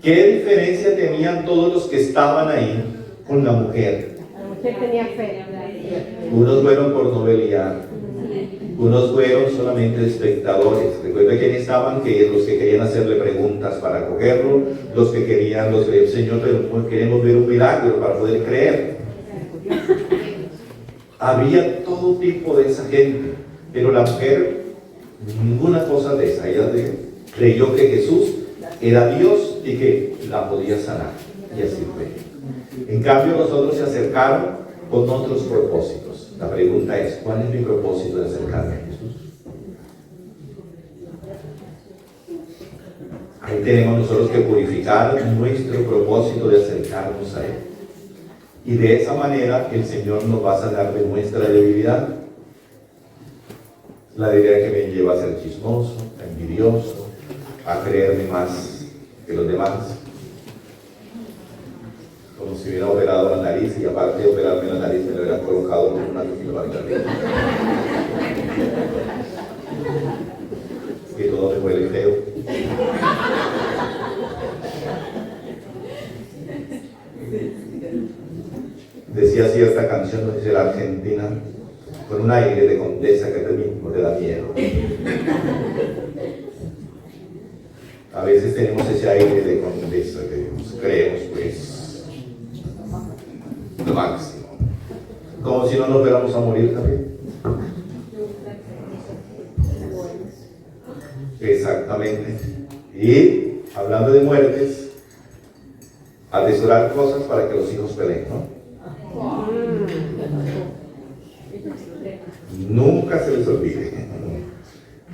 Speaker 1: ¿Qué diferencia tenían todos los que estaban ahí con la mujer?
Speaker 2: La mujer tenía fe.
Speaker 1: Unos fueron por no pelear, unos fueron solamente espectadores. Recuerda quiénes estaban, que los que querían hacerle preguntas para cogerlo, los que querían, Señor, pero queremos ver un milagro para poder creer. Había todo tipo de esa gente, pero la mujer, ninguna cosa de esa. Ella creyó que Jesús era Dios y que la podía sanar, y así fue. En cambio, los otros se acercaron con otros propósitos. La pregunta es: ¿cuál es mi propósito de acercarme a Jesús? Ahí tenemos nosotros que purificar nuestro propósito de acercarnos a Él. Y de esa manera el Señor nos va a sanar de nuestra debilidad. La idea que me lleva a ser chismoso, envidioso, a creerme más que los demás. Como si hubiera operado la nariz y aparte de operarme la nariz me lo hubieran colocado con una turbina. Que todo me huele feo. Decía cierta canción, no dice la Argentina, con un aire de condesa que a ti mismo te da miedo. A veces tenemos ese aire de condesa que nos creemos, pues, lo máximo. Como si no nos fuéramos a morir también. Exactamente. Y hablando de muertes, atesorar cosas para que los hijos peleen, ¿no? Nunca se les olvide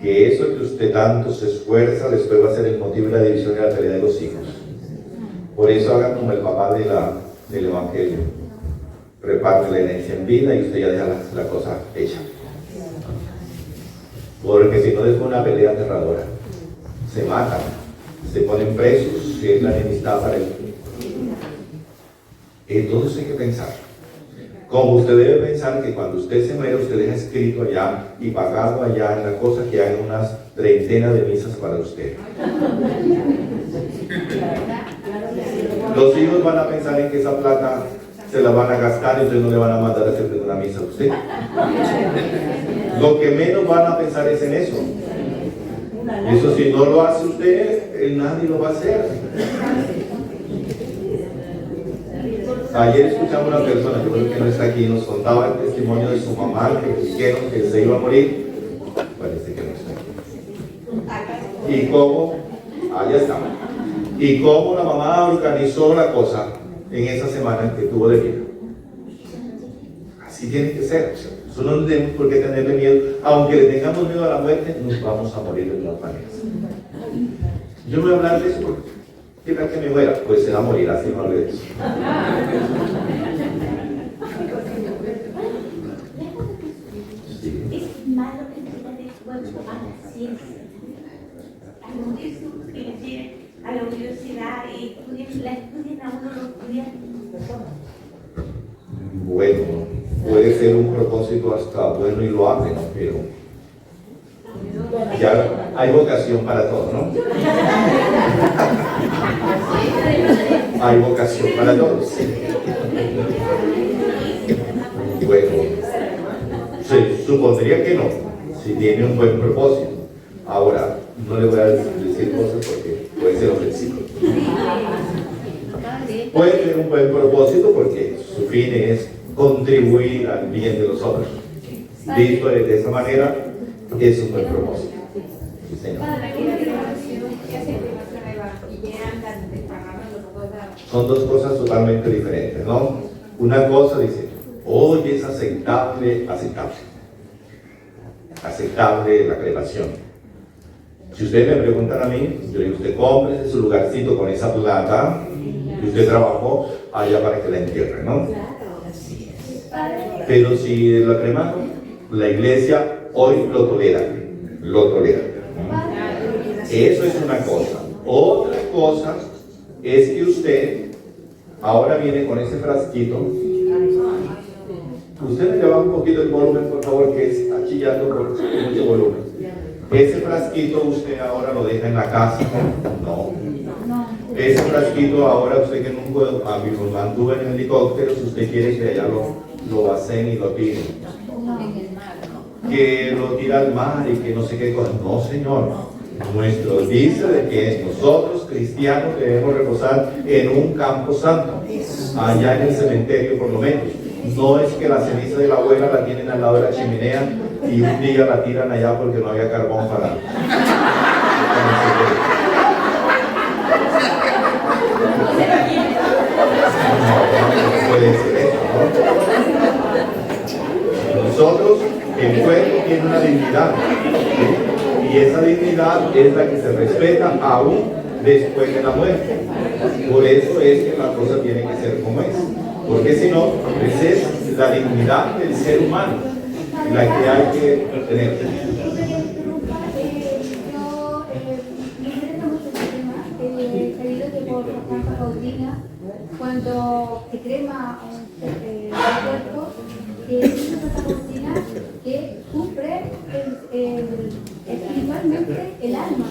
Speaker 1: que eso que usted tanto se esfuerza después va a ser el motivo de la división y la pelea de los hijos. Por eso hagan como el papá del Evangelio. Reparte la herencia en vida y usted ya deja la cosa hecha. Porque si no, es una pelea aterradora. Se matan, se ponen presos, si es la enemistad para el... Entonces hay que pensar. Como usted debe pensar que cuando usted se muere, usted deja escrito allá y pagado allá en la cosa que hagan unas 30 de misas para usted. Los hijos van a pensar en que esa plata se la van a gastar y ustedes no le van a mandar a hacer una misa a usted. Lo que menos van a pensar es en eso. Eso si no lo hace usted, nadie lo va a hacer. Ayer escuchamos a una persona, yo creo que no está aquí, nos contaba el testimonio de su mamá, que dijeron que se iba a morir. Parece que no está aquí. Y cómo, ya está. Y cómo la mamá organizó la cosa en esa semana que tuvo de vida. Así tiene que ser. Eso no tenemos por qué tenerle miedo. Aunque le tengamos miedo a la muerte, nos vamos a morir de todas maneras. Yo no voy a hablar de eso porque ¿qué tal que me muera? Pues se va a morir, así no hable de eso. Sí.
Speaker 2: Es malo que tenga después a la ciencia. A morirse que llegue a la universidad y la estudien a uno los estudiantes.
Speaker 1: Bueno, puede ser un propósito hasta bueno y loable, ¿no? Pero ya hay vocación para todo, ¿no? Hay vocación para todos. Bueno, se supondría que no, si tiene un buen propósito. Ahora, no le voy a decir cosas porque puede ser ofensivo. Puede tener un buen propósito porque su fin es contribuir al bien de los otros. Visto de esa manera, es un buen propósito. Sí, señor. Son dos cosas totalmente diferentes, ¿no? Una cosa dice, hoy es aceptable la creación. Si ustedes me preguntan a mí, yo digo, usted cómprese su lugarcito con esa plata que usted trabajó allá para que la entierre, ¿no? Pero si la cremaron, la iglesia hoy lo tolera. Eso es una cosa. Otra cosa es que usted ahora viene con ese frasquito. Usted me lleva un poquito el volumen, por favor, que está chillando por mucho volumen. Ese frasquito usted ahora lo deja en la casa. No. Ese frasquito ahora usted que nunca anduvo en el helicóptero, si usted quiere que allá lo vacen y lo tiren. Que lo tira al mar y que no sé qué cosa. No, señor. Nuestro dice de que nosotros cristianos debemos reposar en un campo santo, allá en el cementerio por lo menos. No es que la ceniza de la abuela la tienen al lado de la chimenea y un día la tiran allá porque no había carbón para... No puede ser eso, ¿no? Nosotros, el cuerpo tiene una dignidad, ¿sí? Y esa dignidad es la que se respeta aún después de la muerte. Por eso es que la cosa tiene que ser como es. Porque si no, esa es la dignidad del ser humano, la que hay que tener.
Speaker 7: Santa Paulina, cuando se crema el cuerpo, que es Santa Paulina que sufre espiritualmente el alma.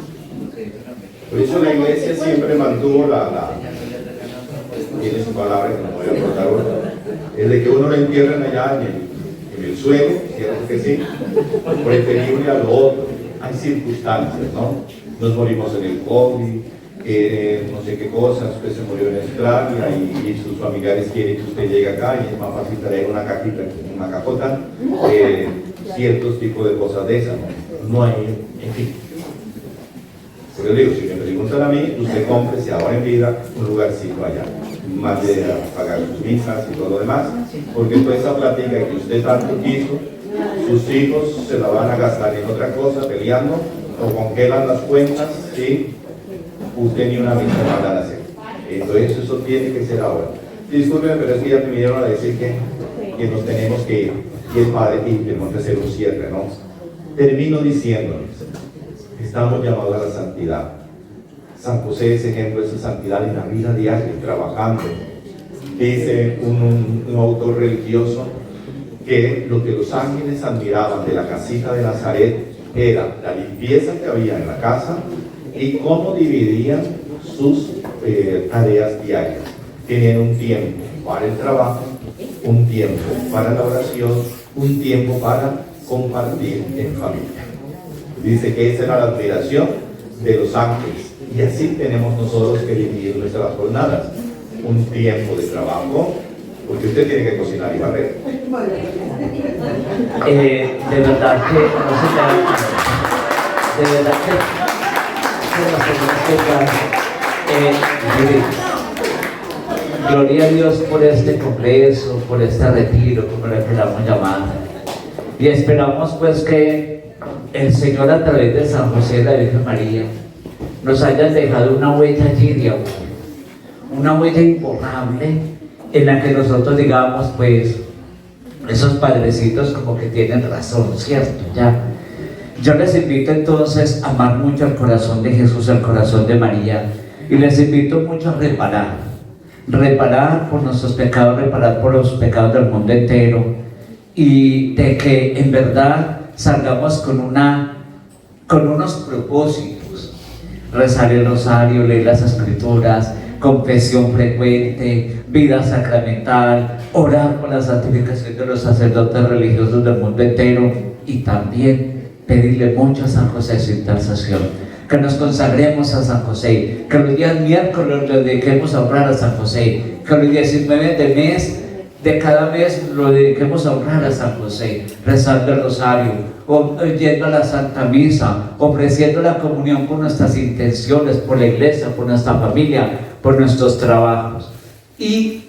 Speaker 1: Por eso la iglesia siempre mantuvo tiene su palabra que no voy a cortar ahora, es de que uno lo entierren allá en el suelo, cierto que sí, preferible a lo otro. Hay circunstancias, ¿no? Nos morimos en el COVID, no sé qué cosas, usted se murió en Australia y sus familiares quieren que usted llegue acá y es más fácil traer una cajita, una cajota, ciertos tipos de cosas de esas, no hay, en fin. Por eso digo, si me preguntan a mí, usted cómprese ahora en vida un lugarcito allá, más de pagar sus misas y todo lo demás, porque toda esa plática que usted tanto quiso, sus hijos se la van a gastar en otra cosa, peleando, o congelan las cuentas, ¿sí? Usted ni una misa va a hacer. Entonces eso tiene que ser ahora. Disculpen, pero es que ya me vinieron a decir que nos tenemos que ir, y el Padre, y tenemos que hacer un cierre, ¿no? Termino diciéndoles, estamos llamados a la santidad. San José es ejemplo de esa santidad en la vida diaria, trabajando. Dice un autor religioso que lo que los ángeles admiraban de la casita de Nazaret era la limpieza que había en la casa y cómo dividían sus tareas diarias. Tenían un tiempo para el trabajo, un tiempo para la oración, un tiempo para compartir en familia. Dice que esa era la admiración de los ángeles. Y así tenemos nosotros que dividir nuestras jornadas. Un tiempo de trabajo, porque usted tiene que cocinar y barrer.
Speaker 8: De verdad que no se da, de verdad que nos tenemos que dar. Gloria a Dios por este congreso, por este retiro, como le queramos llamar. Y esperamos pues que el Señor, a través de San José y la Virgen María, nos haya dejado una huella allí de amor, una huella imborrable en la que nosotros digamos, pues, esos padrecitos como que tienen razón, ¿cierto? Ya. Yo les invito entonces a amar mucho el corazón de Jesús, el corazón de María, y les invito mucho a reparar por nuestros pecados, reparar por los pecados del mundo entero, y de que en verdad salgamos con unos propósitos: rezar el rosario, leer las escrituras, confesión frecuente, vida sacramental, orar por la santificación de los sacerdotes religiosos del mundo entero, y también pedirle mucho a San José su intercesión, que nos consagremos a San José, que los días miércoles lo dediquemos a honrar a San José, que los 19 de cada mes lo dediquemos a honrar a San José, rezando el rosario, o yendo a la Santa Misa, ofreciendo la comunión por nuestras intenciones, por la iglesia, por nuestra familia, por nuestros trabajos. Y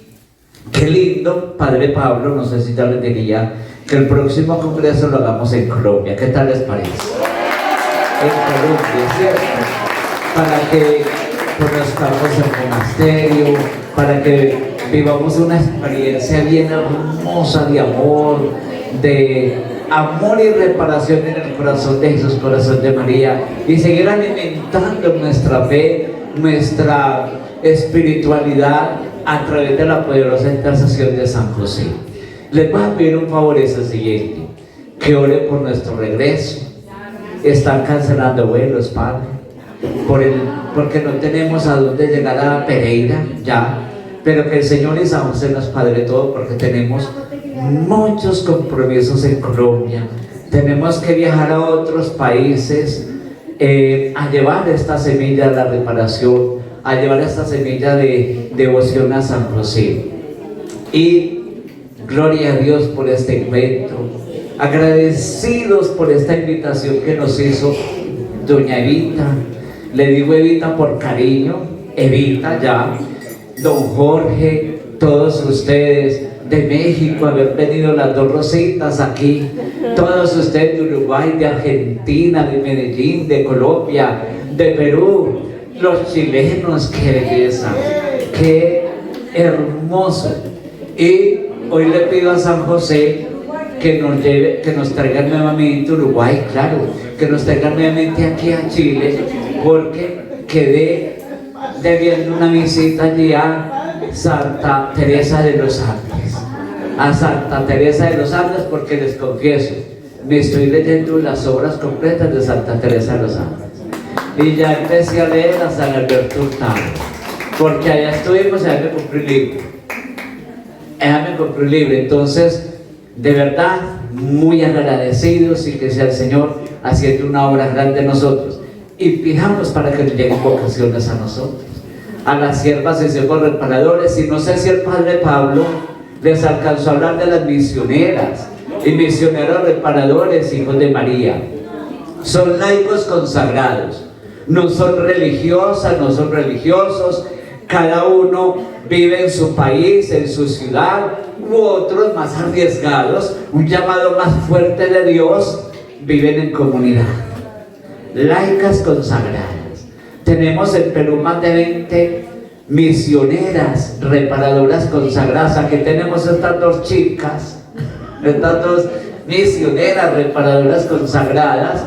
Speaker 8: qué lindo, Padre Pablo, no sé si ya les diría, que el próximo congreso lo hagamos en Colombia. ¿Qué tal les parece? En Colombia, ¿cierto? Para que conozcamos el monasterio, para que vivamos una experiencia bien hermosa de amor y reparación en el corazón de Jesús, corazón de María, y seguir alimentando nuestra fe, nuestra espiritualidad a través de la poderosa intercesión de San José. Les voy a pedir un favor, es el siguiente: que ore por nuestro regreso. Están cancelando vuelos, Padre, porque no tenemos a dónde llegar a Pereira ya, pero que el Señor y San José nos padre todo, porque tenemos muchos compromisos en Colombia. Tenemos que viajar a otros países a llevar esta semilla de la reparación, a llevar esta semilla de devoción a San José. Y gloria a Dios por este encuentro, agradecidos por esta invitación que nos hizo doña Evita. Le digo Evita por cariño, Evita ya, don Jorge, todos ustedes de México, haber venido las dos Rositas aquí, todos ustedes de Uruguay, de Argentina, de Medellín, de Colombia, de Perú, los chilenos, qué belleza, qué hermoso. Y hoy le pido a San José que nos traiga nuevamente a Uruguay, claro, que nos traiga nuevamente aquí a Chile, porque quedé debiendo una visita allí a Santa Teresa de los Andes. A Santa Teresa de los Andes, porque les confieso, me estoy leyendo las obras completas de Santa Teresa de los Andes. Y ya empecé a leer a San Alberto Hurtado, porque allá estuvimos y allá me compré un libro. Allá me compré un libro. Entonces, de verdad, muy agradecidos, y que sea el Señor haciendo una obra grande en nosotros. Y pidamos para que nos lleguen vocaciones a nosotros, a las siervas y siervos reparadores. Y no sé si el Padre Pablo les alcanzó a hablar de las misioneras y misioneros reparadores, hijos de María. Son laicos consagrados, no son religiosas, no son religiosos. Cada uno vive en su país, en su ciudad, u otros más arriesgados, un llamado más fuerte de Dios, viven en comunidad. Laicas consagradas. Tenemos en Perú más de 20 misioneras reparadoras consagradas. Aquí tenemos estas dos chicas, estas dos misioneras reparadoras consagradas,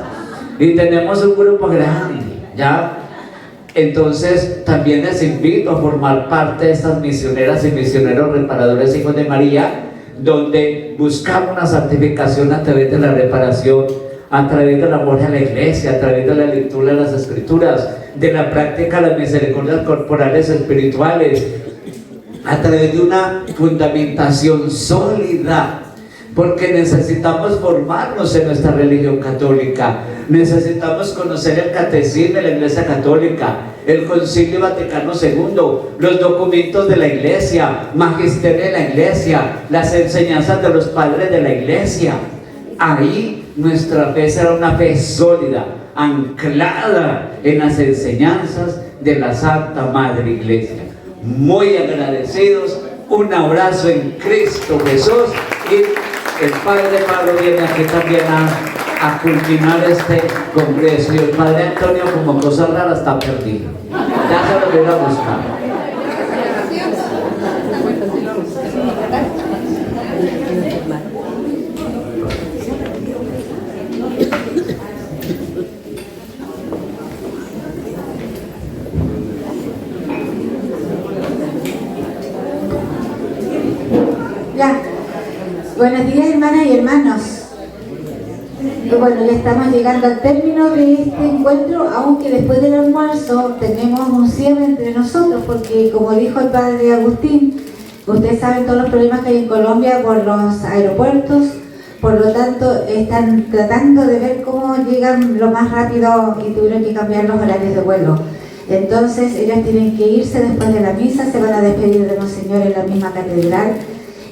Speaker 8: y tenemos un grupo grande, ¿ya? Entonces también les invito a formar parte de estas misioneras y misioneros reparadores, hijos de María, donde buscamos una santificación a través de la reparación, a través del amor a la iglesia, a través de la lectura de las escrituras, de la práctica de las misericordias corporales espirituales, a través de una fundamentación sólida, porque necesitamos formarnos en nuestra religión católica, necesitamos conocer el catecismo de la Iglesia Católica, el Concilio Vaticano II, los documentos de la Iglesia, magisterio de la Iglesia, las enseñanzas de los padres de la Iglesia. Ahí nuestra fe será una fe sólida, anclada en las enseñanzas de la Santa Madre Iglesia. Muy agradecidos, un abrazo en Cristo Jesús, y el Padre Pablo viene aquí también a culminar este congreso, y el Padre Antonio, como cosa rara, está perdido. Ya se lo voy a buscar.
Speaker 9: Ya. Buenos días, hermanas y hermanos. Bueno, ya estamos llegando al término de este encuentro, aunque después del almuerzo tenemos un cierre entre nosotros, porque como dijo el padre Agustín, ustedes saben todos los problemas que hay en Colombia por los aeropuertos, por lo tanto están tratando de ver cómo llegan lo más rápido y tuvieron que cambiar los horarios de vuelo. Entonces ellos tienen que irse después de la misa, se van a despedir de Monseñor en la misma catedral,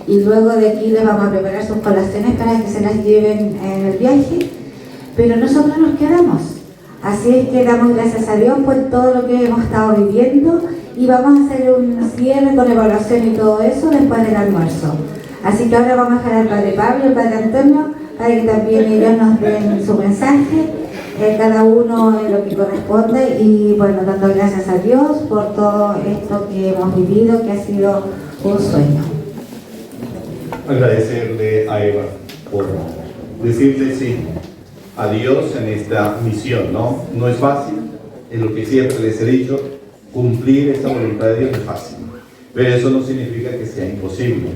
Speaker 9: y luego de aquí les vamos a preparar sus colaciones para que se las lleven en el viaje, pero nosotros nos quedamos. Así es que damos gracias a Dios por todo lo que hemos estado viviendo, y vamos a hacer un cierre con evaluación y todo eso después del almuerzo. Así que ahora vamos a dejar al Padre Pablo y al Padre Antonio para que también ellos nos den su mensaje, cada uno en lo que corresponde, y bueno, dando gracias a Dios por todo esto que hemos vivido, que ha sido un sueño.
Speaker 1: Agradecerle a Eva por decirle sí a Dios en esta misión, ¿no? No es fácil, es lo que siempre les he dicho, cumplir esta voluntad de Dios no es fácil, pero eso no significa que sea imposible.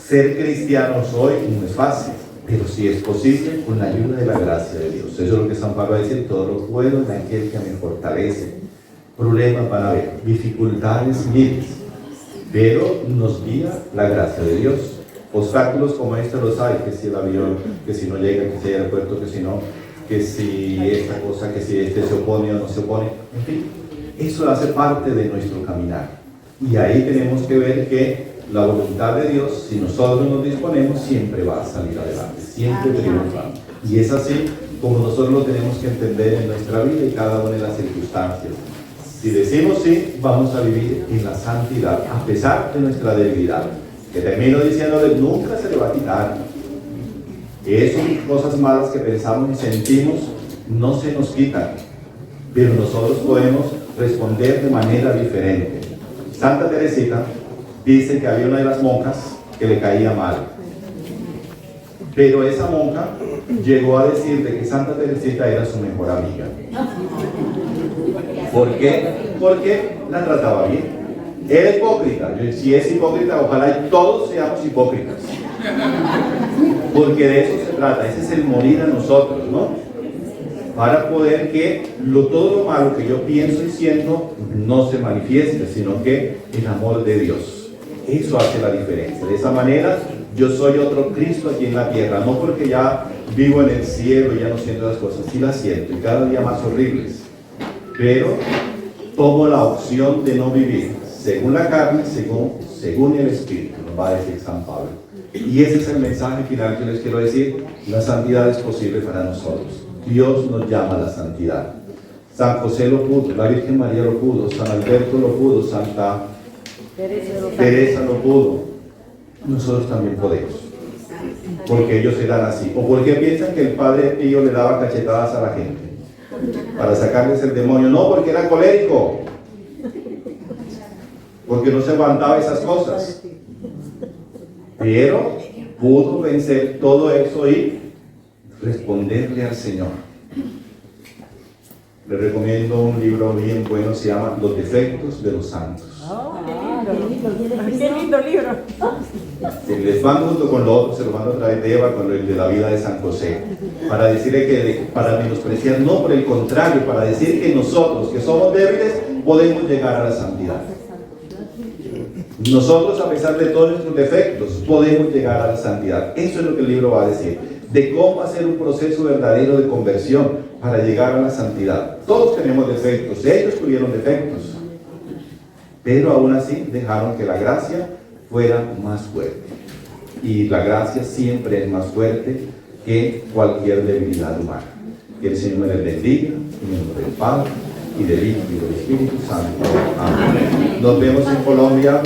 Speaker 1: Ser cristianos hoy no es fácil, pero sí es posible con la ayuda de la gracia de Dios. Eso es lo que San Pablo dice: todo lo puedo en aquel que me fortalece. Problemas van a haber, dificultades miles, pero nos guía la gracia de Dios. Obstáculos como este los hay, que si el avión, que si no llega, que si hay aeropuerto, que si no, que si esta cosa, que si este se opone o no se opone, en fin, eso hace parte de nuestro caminar. Y ahí tenemos que ver que la voluntad de Dios, si nosotros nos disponemos, siempre va a salir adelante, siempre triunfamos. Y es así como nosotros lo tenemos que entender en nuestra vida y cada una de las circunstancias. Si decimos sí, vamos a vivir en la santidad, a pesar de nuestra debilidad. Que termino diciéndole, nunca se le va a quitar. Esas cosas malas que pensamos y sentimos no se nos quitan, pero nosotros podemos responder de manera diferente. Santa Teresita dice que había una de las monjas que le caía mal, pero esa monja llegó a decirle que Santa Teresita era su mejor amiga. ¿Por qué? Porque la trataba bien. Era hipócrita. Si es hipócrita, ojalá todos seamos hipócritas. Porque de eso se trata. Ese es el morir a nosotros, ¿no? Para poder que todo lo malo que yo pienso y siento no se manifieste, sino que el amor de Dios. Eso hace la diferencia. De esa manera, yo soy otro Cristo aquí en la tierra. No porque ya vivo en el cielo y ya no siento las cosas. Sí las siento, y cada día más horribles. Pero tomo la opción de no vivir según la carne, según el Espíritu, nos va a decir San Pablo. Y ese es el mensaje final que les quiero decir. La santidad es posible para nosotros. Dios nos llama a la santidad. San José lo pudo, la Virgen María lo pudo, San Alberto lo pudo, Santa Teresa lo pudo. Nosotros también podemos. Porque ellos eran así. O porque piensan que el Padre Pío le daba cachetadas a la gente para sacarles el demonio. No, porque era colérico. Porque no se aguantaba esas cosas. Pero pudo vencer todo eso y responderle al Señor. Les recomiendo un libro bien bueno, se llama Los defectos de los santos.
Speaker 3: Qué lindo libro.
Speaker 1: Si les mando junto con lo otro, se lo mando a través de Eva con el de la vida de San José, para decirle que, para menospreciar, no, por el contrario, para decir que nosotros, que somos débiles, podemos llegar a la santidad. Nosotros, a pesar de todos nuestros defectos, podemos llegar a la santidad. Eso es lo que el libro va a decir, de cómo hacer un proceso verdadero de conversión para llegar a la santidad. Todos tenemos defectos, ellos tuvieron defectos, pero aún así dejaron que la gracia fuera más fuerte. Y la gracia siempre es más fuerte que cualquier debilidad humana. Que el Señor me les bendiga, en el nombre del Padre, y del Hijo, y del Espíritu Santo. Amén. Nos vemos en Colombia